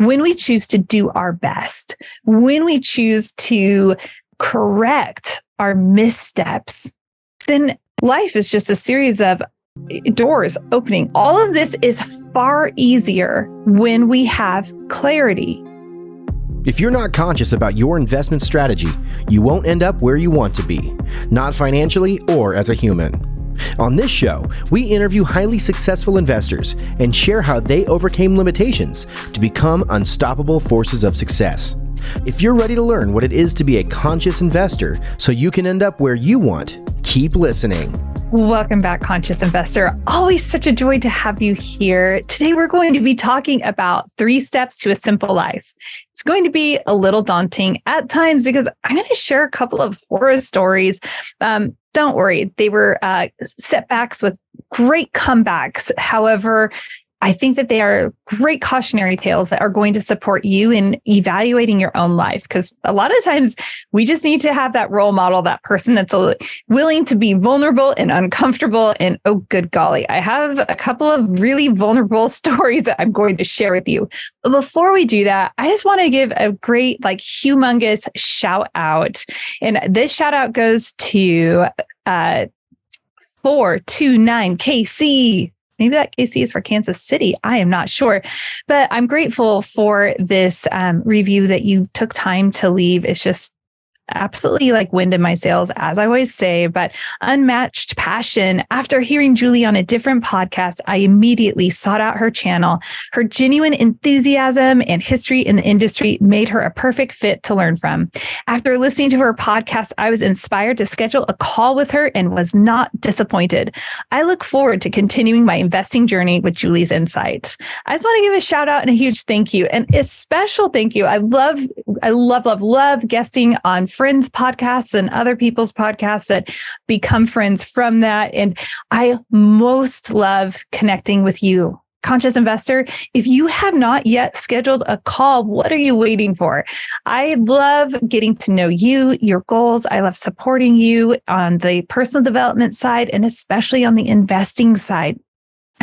when we choose to do our best, when we choose to correct our missteps, then life is just a series of doors opening. All of this is far easier when we have clarity. If you're not conscious about your investment strategy, you won't end up where you want to be, not financially or as a human. On this show, we interview highly successful investors and share how they overcame limitations to become unstoppable forces of success. If you're ready to learn what it is to be a conscious investor so you can end up where you want, keep listening. Welcome back, Conscious Investor. Always such a joy to have you here. Today, we're going to be talking about 3 steps to a simple life. It's going to be a little daunting at times because I'm going to share a couple of horror stories. Don't worry, they were setbacks with great comebacks. However, I think that they are great cautionary tales that are going to support you in evaluating your own life. Because a lot of times we just need to have that role model, that person that's willing to be vulnerable and uncomfortable. And oh, good golly, I have a couple of really vulnerable stories that I'm going to share with you. But before we do that, I just want to give a great, humongous shout out. And this shout out goes to 429KC. Maybe that KC is for Kansas City. I am not sure, but I'm grateful for this review that you took time to leave. It's just absolutely like wind in my sails, as I always say, but unmatched passion. After hearing Julie on a different podcast, I immediately sought out her channel. Her genuine enthusiasm and history in the industry made her a perfect fit to learn from. After listening to her podcast, I was inspired to schedule a call with her and was not disappointed. I look forward to continuing my investing journey with Julie's insights. I just want to give a shout out and a huge thank you, and a special thank you. I love guesting on friends' podcasts and other people's podcasts that become friends from that. And I most love connecting with you, Conscious Investor. If you have not yet scheduled a call, what are you waiting for? I love getting to know you, your goals. I love supporting you on the personal development side and especially on the investing side.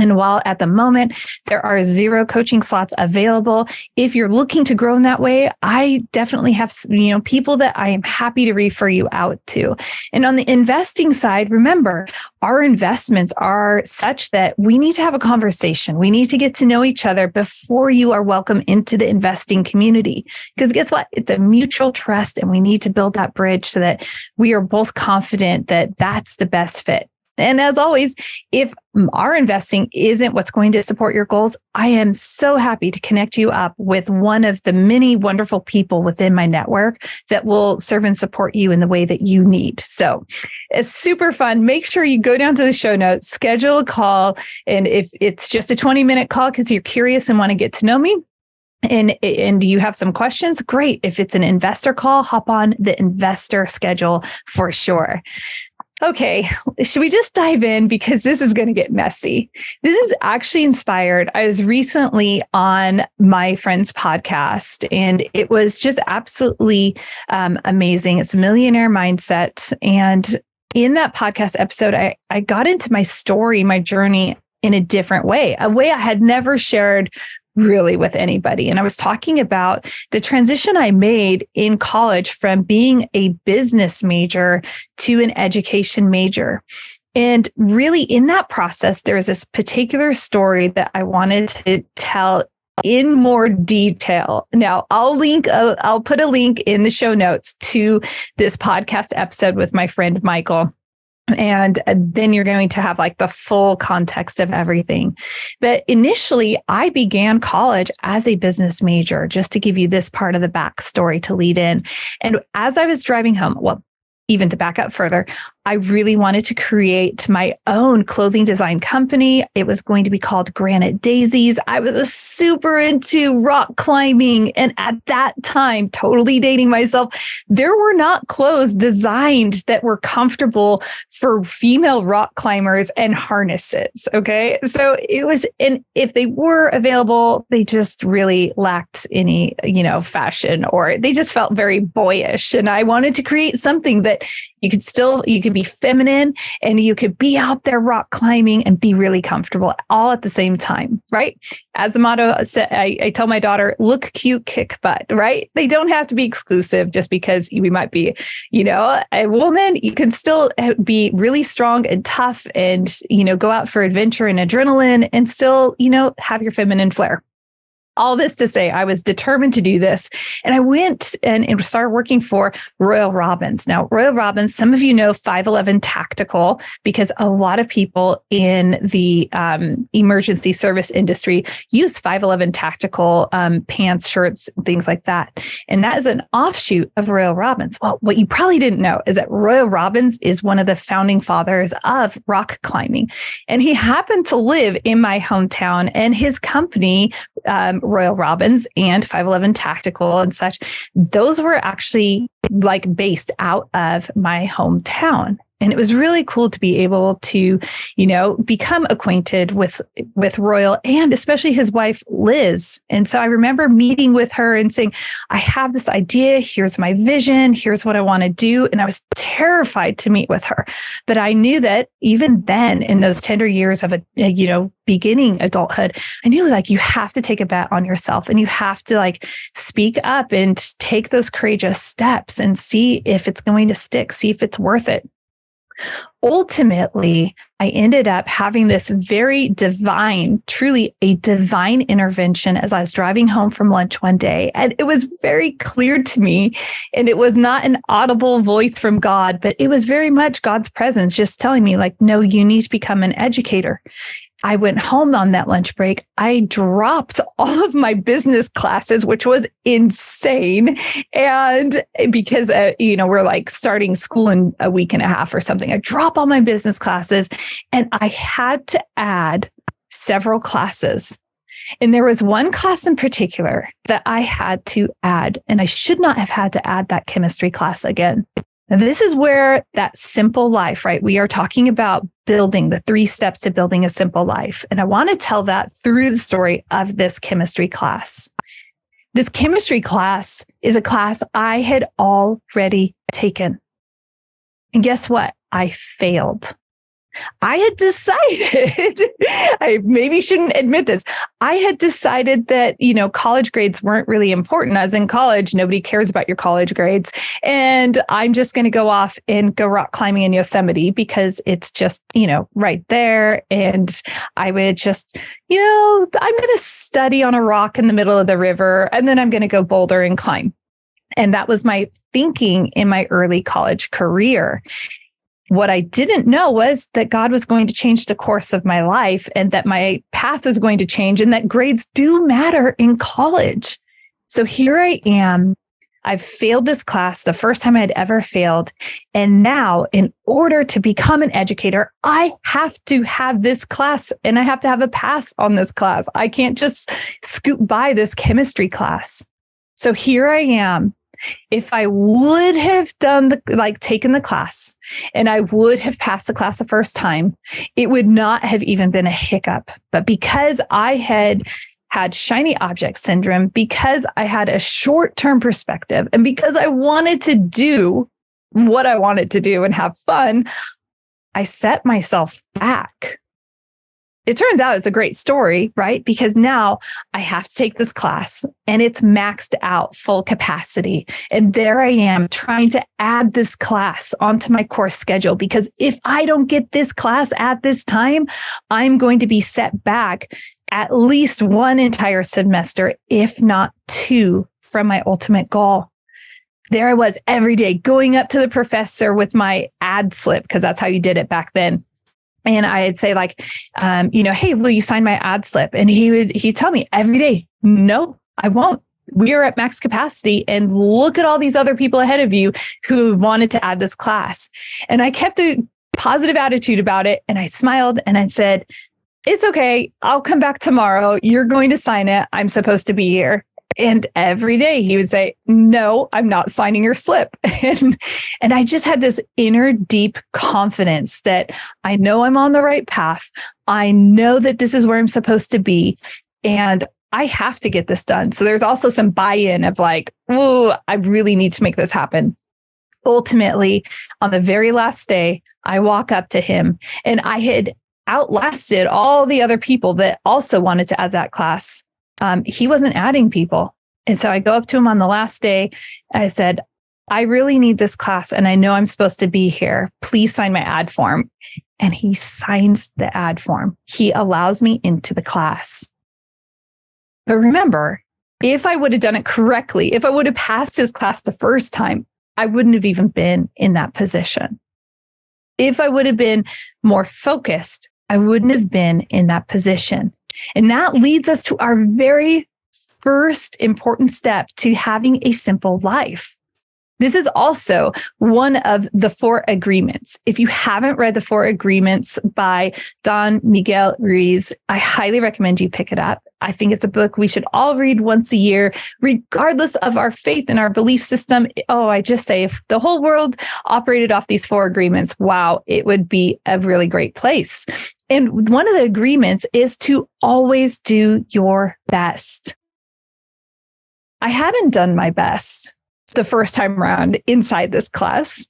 And while at the moment, there are 0 coaching slots available, if you're looking to grow in that way, I definitely have, people that I am happy to refer you out to. And on the investing side, remember, our investments are such that we need to have a conversation. We need to get to know each other before you are welcome into the investing community. Because guess what? It's a mutual trust, and we need to build that bridge so that we are both confident that that's the best fit. And as always, if our investing isn't what's going to support your goals, I am so happy to connect you up with one of the many wonderful people within my network that will serve and support you in the way that you need. So it's super fun. Make sure you go down to the show notes, schedule a call. And if it's just a 20-minute call because you're curious and want to get to know me, and you have some questions, great. If it's an investor call, hop on the investor schedule for sure. Okay, should we just dive in because this is going to get messy? This is actually inspired. I was recently on my friend's podcast, and it was just absolutely amazing. It's Millionaire Mindset. And in that podcast episode, I got into my story, my journey in a different way, a way I had never shared really with anybody. And I was talking about the transition I made in college from being a business major to an education major. And really in that process, there was this particular story that I wanted to tell in more detail. Now, I'll put a link in the show notes to this podcast episode with my friend Michael. And then you're going to have the full context of everything. But initially, I began college as a business major, just to give you this part of the backstory to lead in. And as I was driving home, even to back up further, I really wanted to create my own clothing design company. It was going to be called Granite Daisies. I was super into rock climbing. And at that time, totally dating myself, there were not clothes designed that were comfortable for female rock climbers and harnesses. Okay. So it was, and if they were available, they just really lacked any, fashion, or they just felt very boyish. And I wanted to create something that you could be feminine and you could be out there rock climbing and be really comfortable all at the same time, right? As the motto, I tell my daughter, look cute, kick butt, right? They don't have to be exclusive just because we might be, a woman. You can still be really strong and tough and, go out for adventure and adrenaline and still, have your feminine flair. All this to say, I was determined to do this. And I went and started working for Royal Robbins. Now, Royal Robbins, some of you know 511 Tactical, because a lot of people in the emergency service industry use 511 Tactical pants, shirts, things like that. And that is an offshoot of Royal Robbins. Well, what you probably didn't know is that Royal Robbins is one of the founding fathers of rock climbing. And he happened to live in my hometown, and his company, Royal Robbins and 511 Tactical and such, those were actually like based out of my hometown. And it was really cool to be able to, become acquainted with Royal and especially his wife, Liz. And so I remember meeting with her and saying, I have this idea. Here's my vision. Here's what I want to do. And I was terrified to meet with her. But I knew that even then, in those tender years of beginning adulthood, I knew you have to take a bet on yourself and you have to speak up and take those courageous steps and see if it's going to stick, see if it's worth it. Ultimately, I ended up having this very divine, truly a divine intervention as I was driving home from lunch one day. And it was very clear to me, and it was not an audible voice from God, but it was very much God's presence just telling me, no, you need to become an educator. I went home on that lunch break. I dropped all of my business classes, which was insane. And because, we're starting school in a week and a half or something, I dropped all my business classes and I had to add several classes. And there was one class in particular that I had to add, and I should not have had to add that chemistry class again. Now, this is where that simple life, right? We are talking about building the 3 steps to building a simple life. And I want to tell that through the story of this chemistry class. This chemistry class is a class I had already taken. And guess what? I failed. I had decided, I maybe shouldn't admit this. I had decided that, college grades weren't really important. I was in college. Nobody cares about your college grades. And I'm just going to go off and go rock climbing in Yosemite because it's just, right there. And I would just, I'm going to study on a rock in the middle of the river, and then I'm going to go boulder and climb. And that was my thinking in my early college career. What I didn't know was that God was going to change the course of my life and that my path was going to change and that grades do matter in college. So here I am. I've failed this class, the first time I had ever failed. And now, in order to become an educator, I have to have this class and I have to have a pass on this class. I can't just scoot by this chemistry class. So here I am. If I would have done taken the class and I would have passed the class the first time, it would not have even been a hiccup. But because I had shiny object syndrome, because I had a short-term perspective, and because I wanted to do what I wanted to do and have fun, I set myself back. It turns out it's a great story, right? Because now I have to take this class and it's maxed out full capacity. And there I am trying to add this class onto my course schedule, because if I don't get this class at this time, I'm going to be set back at least one entire semester, if not 2, from my ultimate goal. There I was every day going up to the professor with my ad slip, because that's how you did it back then. And I'd say hey, will you sign my ad slip? And he'd tell me every day, no, I won't. We are at max capacity. And look at all these other people ahead of you who wanted to add this class. And I kept a positive attitude about it. And I smiled and I said, it's okay. I'll come back tomorrow. You're going to sign it. I'm supposed to be here. And every day he would say, no, I'm not signing your slip. And I just had this inner deep confidence that I know I'm on the right path. I know that this is where I'm supposed to be. And I have to get this done. So there's also some buy-in of oh, I really need to make this happen. Ultimately, on the very last day, I walk up to him, and I had outlasted all the other people that also wanted to add that class. He wasn't adding people. And so I go up to him on the last day. I said, I really need this class, and I know I'm supposed to be here. Please sign my ad form. And he signs the ad form. He allows me into the class. But remember, if I would have done it correctly, if I would have passed his class the first time, I wouldn't have even been in that position. If I would have been more focused, I wouldn't have been in that position. And that leads us to our very first important step to having a simple life. This is also one of the 4 agreements. If you haven't read the 4 agreements by Don Miguel Ruiz, I highly recommend you pick it up. I think it's a book we should all read once a year, regardless of our faith and our belief system. Oh, I just say, if the whole world operated off these 4 agreements, wow, it would be a really great place. And one of the agreements is to always do your best. I hadn't done my best the first time around inside this class.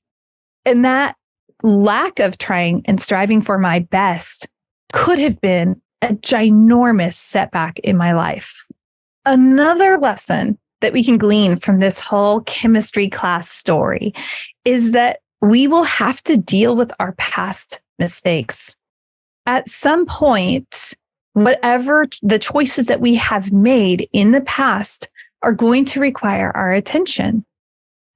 And that lack of trying and striving for my best could have been a ginormous setback in my life. Another lesson that we can glean from this whole chemistry class story is that we will have to deal with our past mistakes. At some point, whatever the choices that we have made in the past are going to require our attention.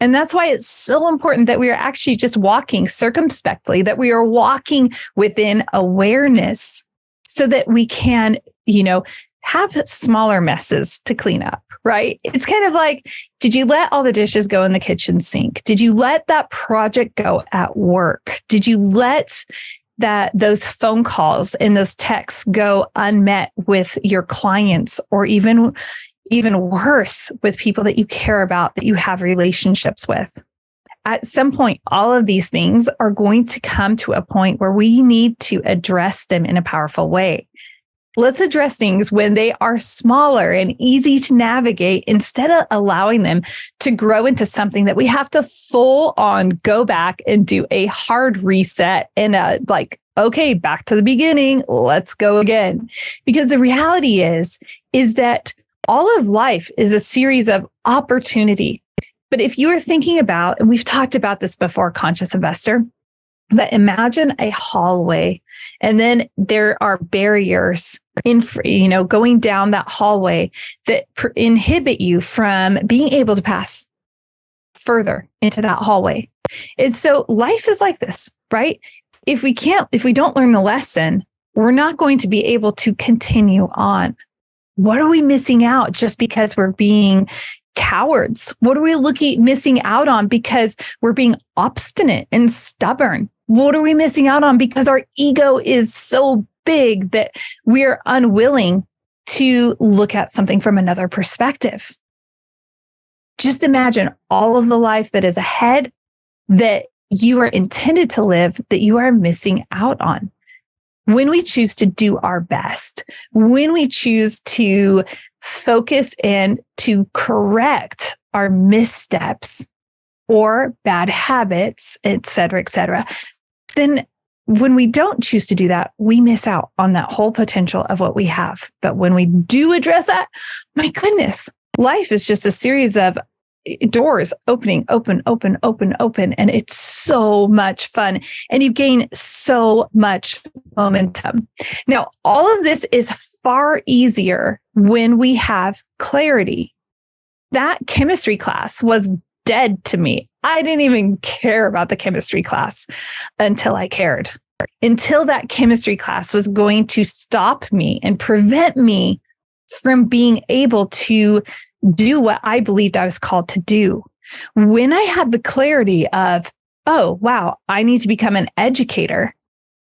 And that's why it's so important that we are actually just walking circumspectly, that we are walking within awareness so that we can, have smaller messes to clean up, right? It's kind of like, did you let all the dishes go in the kitchen sink? Did you let that project go at work? Did you let those phone calls and those texts go unmet with your clients, or even worse, with people that you care about, that you have relationships with? At some point, all of these things are going to come to a point where we need to address them in a powerful way. Let's address things when they are smaller and easy to navigate, instead of allowing them to grow into something that we have to full on go back and do a hard reset and okay, back to the beginning, let's go again. Because the reality is that all of life is a series of opportunity. But if you are thinking about, and we've talked about this before, conscious investor, but imagine a hallway, and then there are barriers going down that hallway that inhibit you from being able to pass further into that hallway. And so life is like this, right? If we don't learn the lesson, we're not going to be able to continue on. What are we missing out just because we're being cowards? What are we missing out on because we're being obstinate and stubborn? What are we missing out on because our ego is so big that we're unwilling to look at something from another perspective? Just imagine all of the life that is ahead that you are intended to live, that you are missing out on. When we choose to do our best, when we choose to focus and to correct our missteps or bad habits, et cetera, then when we don't choose to do that, we miss out on that whole potential of what we have. But when we do address that, my goodness, life is just a series of doors opening, open, and it's so much fun. And you gain so much momentum. Now, all of this is far easier when we have clarity. That chemistry class was dead to me. I didn't even care about the chemistry class until I cared. Until that chemistry class was going to stop me and prevent me from being able to do what I believed I was called to do. When I had the clarity of, oh, wow, I need to become an educator,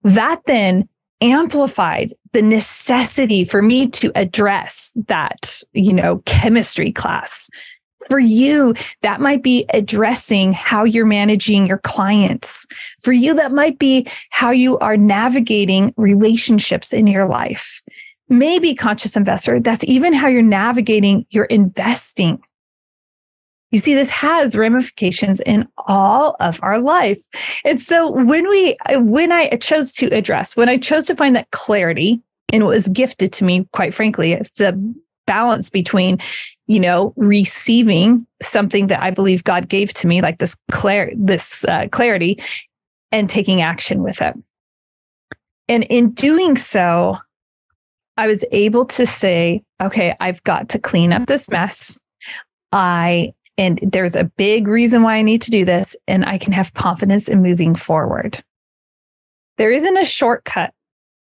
that then amplified the necessity for me to address that, chemistry class. For you, that might be addressing how you're managing your clients. For you, that might be how you are navigating relationships in your life. Maybe, conscious investor, that's even how you're navigating your investing. You see, this has ramifications in all of our life. And so when I chose to find that clarity, and it was gifted to me, quite frankly, it's a balance between, receiving something that I believe God gave to me, like this clarity, and taking action with it. And in doing so, I was able to say, okay, I've got to clean up this mess. And there's a big reason why I need to do this, and I can have confidence in moving forward. There isn't a shortcut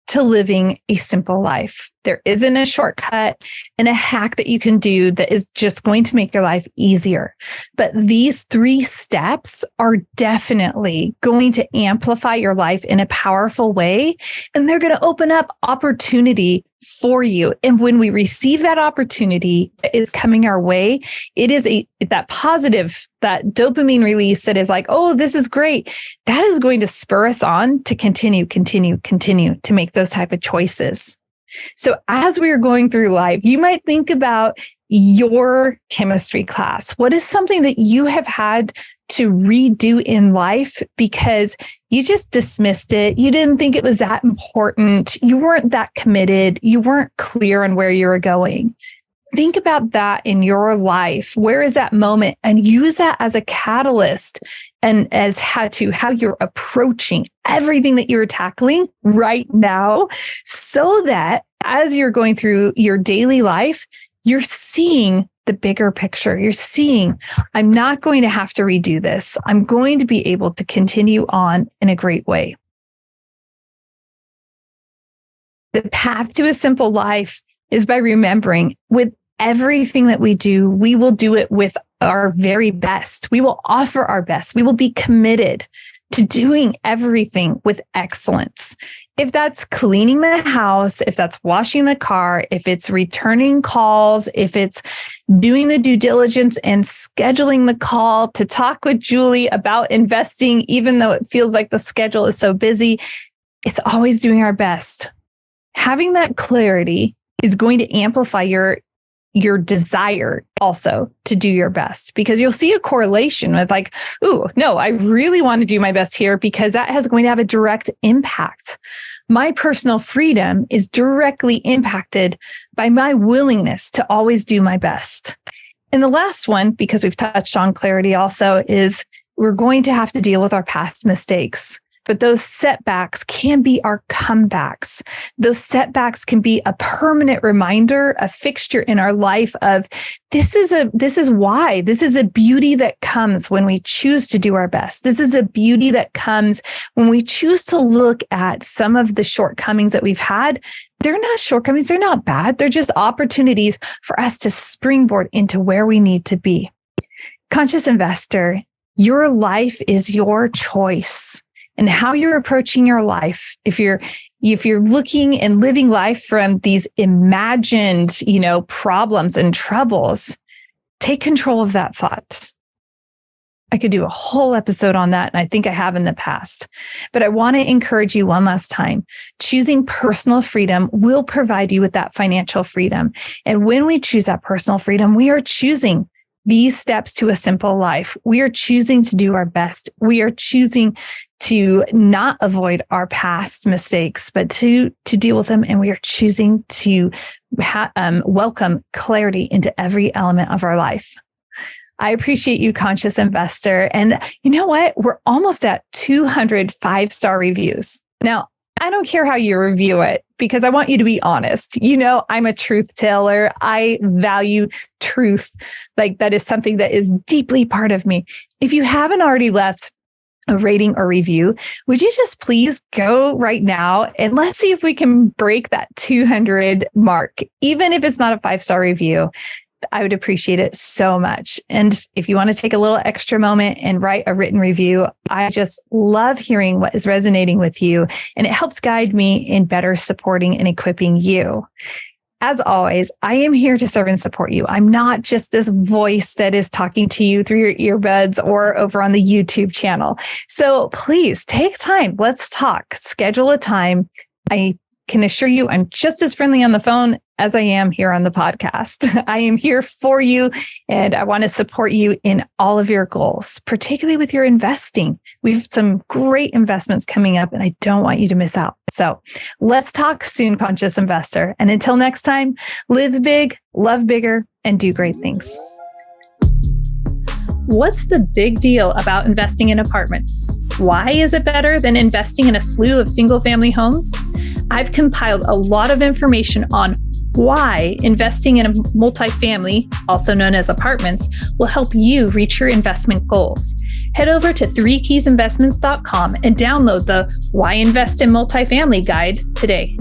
to living a simple life. There isn't a shortcut and a hack that you can do that is just going to make your life easier. But these 3 steps are definitely going to amplify your life in a powerful way, and they're going to open up opportunity for you. And when we receive that opportunity that is coming our way, it is that positive, that dopamine release that is like, oh, this is great. That is going to spur us on to continue to make those type of choices. So as we are going through life, you might think about your chemistry class. What is something that you have had to redo in life because you just dismissed it? You didn't think it was that important. You weren't that committed. You weren't clear on where you were going. Think about that in your life. Where is that moment? And use that as a catalyst and as how you're approaching everything that you're tackling right now, so that as you're going through your daily life, you're seeing the bigger picture. You're seeing, I'm not going to have to redo this. I'm going to be able to continue on in a great way. The path to a simple life is by remembering, with everything that we do, we will do it with our very best. We will offer our best. We will be committed to doing everything with excellence. If that's cleaning the house, if that's washing the car, if it's returning calls, if it's doing the due diligence and scheduling the call to talk with Julie about investing, even though it feels like the schedule is so busy, it's always doing our best. Having that clarity is going to amplify your desire also to do your best, because you'll see a correlation with like, ooh, no, I really want to do my best here because that is going to have a direct impact. My personal freedom is directly impacted by my willingness to always do my best. And the last one, because we've touched on clarity also, is we're going to have to deal with our past mistakes. But those setbacks can be our comebacks. Those setbacks can be a permanent reminder, a fixture in our life of this is a beauty that comes when we choose to do our best. This is a beauty that comes when we choose to look at some of the shortcomings that we've had. They're not shortcomings, they're not bad. They're just opportunities for us to springboard into where we need to be. Conscious investor, your life is your choice. And how you're approaching your life, if you're looking and living life from these imagined, problems and troubles, take control of that thought. I could do a whole episode on that, and I think I have in the past. But I want to encourage you one last time. Choosing personal freedom will provide you with that financial freedom. And when we choose that personal freedom, we are choosing these steps to a simple life. We are choosing to do our best. We are choosing to not avoid our past mistakes, but to deal with them. And we are choosing to welcome clarity into every element of our life. I appreciate you, Conscious Investor. And you know what? We're almost at 200 5-star reviews. Now, I don't care how you review it, because I want you to be honest. I'm a truth teller. I value truth. Like, that is something that is deeply part of me. If you haven't already left a rating or review, would you just please go right now and let's see if we can break that 200 mark, even if it's not a 5-star review. I would appreciate it so much. And if you want to take a little extra moment and write a written review, I just love hearing what is resonating with you. And it helps guide me in better supporting and equipping you. As always, I am here to serve and support you. I'm not just this voice that is talking to you through your earbuds or over on the YouTube channel. So please take time. Let's talk. Schedule a time. I can assure you I'm just as friendly on the phone as I am here on the podcast. I am here for you, and I want to support you in all of your goals, particularly with your investing. We have some great investments coming up, and I don't want you to miss out. So let's talk soon, conscious investor. And until next time, live big, love bigger, and do great things. What's the big deal about investing in apartments? Why is it better than investing in a slew of single-family homes? I've compiled a lot of information on why investing in a multifamily, also known as apartments, will help you reach your investment goals. Head over to 3keysinvestments.com and download the Why Invest in Multifamily guide today.